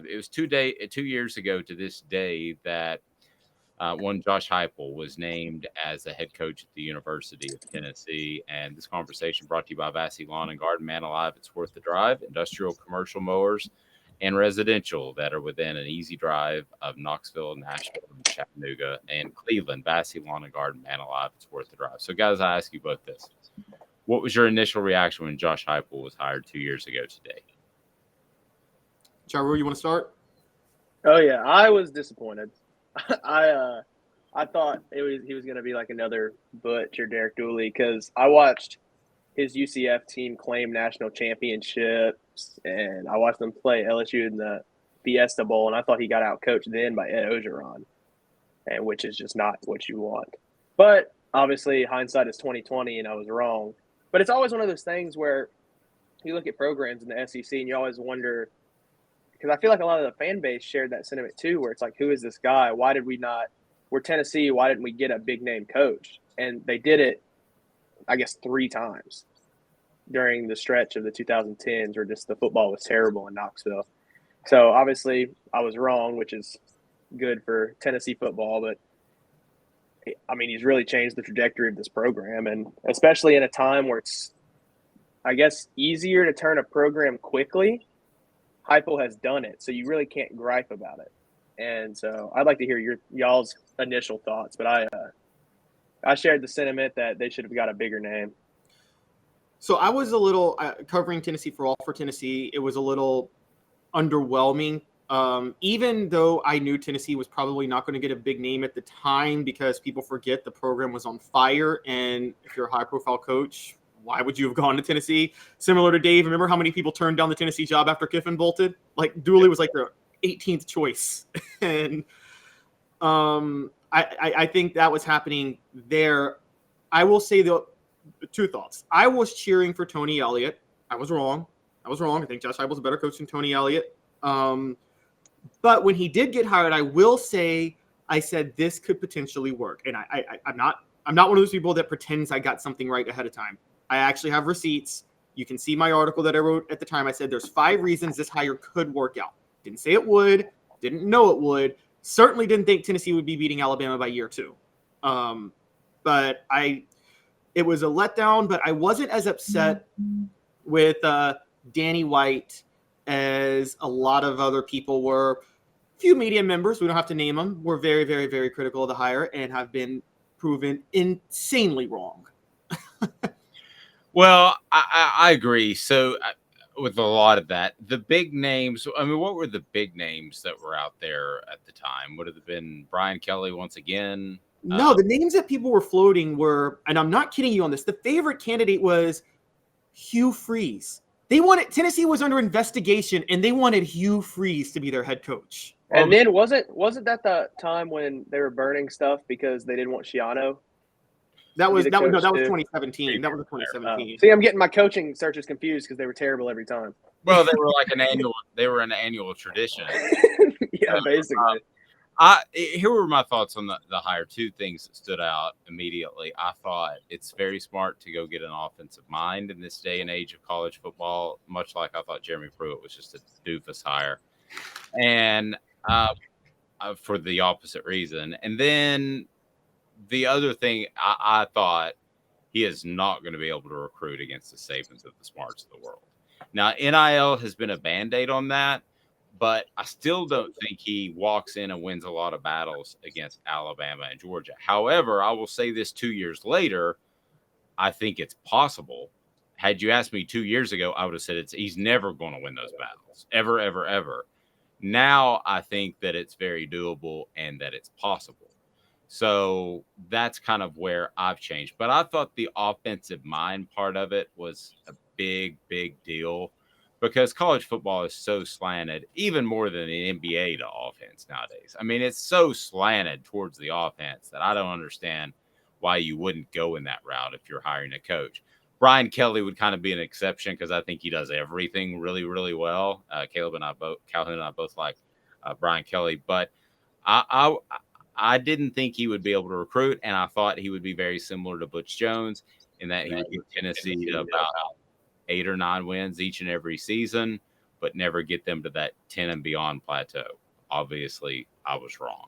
it was 2 years ago to this day that one Josh Heupel was named as the head coach at the University of Tennessee. And this conversation brought to you by Vassy Lawn and Garden, Man Alive, it's worth the drive, industrial, commercial mowers, and residential that are within an easy drive of Knoxville, Nashville, Chattanooga, and Cleveland. Vassy Lawn and Garden, Man Alive, it's worth the drive. So, guys, I ask you both this. What was your initial reaction when Josh Heupel was hired 2 years ago today? Jarreau, you want to start? Oh yeah, I was disappointed. I thought he was going to be like another Butch or Derek Dooley because I watched his UCF team claim national championships, and I watched them play LSU in the Fiesta Bowl, and I thought he got out coached then by Ed Ogeron, and which is just not what you want. But obviously, hindsight is 20/20, and I was wrong. But it's always one of those things where you look at programs in the SEC, and you always wonder, because I feel like a lot of the fan base shared that sentiment too, where it's like, who is this guy? Why did we not? We're Tennessee. Why didn't we get a big name coach? And they did it, I guess, 3 times during the stretch of the 2010s where just the football was terrible in Knoxville. So obviously I was wrong, which is good for Tennessee football. But, I mean, he's really changed the trajectory of this program, and especially in a time where it's, I guess, easier to turn a program quickly. Heupel has done it, so you really can't gripe about it. And so I'd like to hear y'all's initial thoughts, but I shared the sentiment that they should have got a bigger name. So I was a little covering Tennessee for Tennessee. It was a little underwhelming, even though I knew Tennessee was probably not going to get a big name at the time because people forget the program was on fire. And if you're a high-profile coach, why would you have gone to Tennessee? Similar to Dave, remember how many people turned down the Tennessee job after Kiffin bolted? Like Dooley was like their 18th choice. And I think that was happening there. I will say the 2 thoughts. I was cheering for Tony Elliott. I was wrong. I think Josh Heupel's a better coach than Tony Elliott. But when he did get hired, I will say I said this could potentially work. And I'm not one of those people that pretends I got something right ahead of time. I actually have receipts. You can see my article that I wrote at the time. I said there's 5 reasons this hire could work out. Didn't say it would. Didn't know it would. Certainly didn't think Tennessee would be beating Alabama by year 2. But it was a letdown, but I wasn't as upset with Danny White as a lot of other people were. Few media members, we don't have to name them, were very, very, very critical of the hire and have been proven insanely wrong. Well, I agree. So with a lot of that, the big names, I mean, what were the big names that were out there at the time? Would it have been Brian Kelly once again? No, the names that people were floating were, and I'm not kidding you on this, the favorite candidate was Hugh Freeze. Tennessee was under investigation, and they wanted Hugh Freeze to be their head coach. And then wasn't that the time when they were burning stuff because they didn't want Schiano? That was 2017. That was 2017. See, I'm getting my coaching searches confused because they were terrible every time. Well, they were like an annual tradition. Yeah, basically. Here were my thoughts on the hire. 2 things that stood out immediately. I thought it's very smart to go get an offensive mind in this day and age of college football, much like I thought Jeremy Pruitt was just a doofus hire. And for the opposite reason. And then the other thing, I thought he is not going to be able to recruit against the Sabans of the smarts of the world. Now, NIL has been a Band-Aid on that, but I still don't think he walks in and wins a lot of battles against Alabama and Georgia. However, I will say this 2 years later, I think it's possible. Had you asked me 2 years ago, I would have said he's never going to win those battles, ever, ever, ever. Now I think that it's very doable and that it's possible. So that's kind of where I've changed. But I thought the offensive mind part of it was a big, big deal because college football is so slanted, even more than the NBA to offense nowadays. I mean, it's so slanted towards the offense that I don't understand why you wouldn't go in that route if you're hiring a coach. Brian Kelly would kind of be an exception because I think he does everything really, really well. Calhoun and I both like Brian Kelly, but I didn't think he would be able to recruit, and I thought he would be very similar to Butch Jones in that he would get Tennessee to about 8 or 9 wins each and every season. but never get them to that 10 and beyond plateau. Obviously, I was wrong.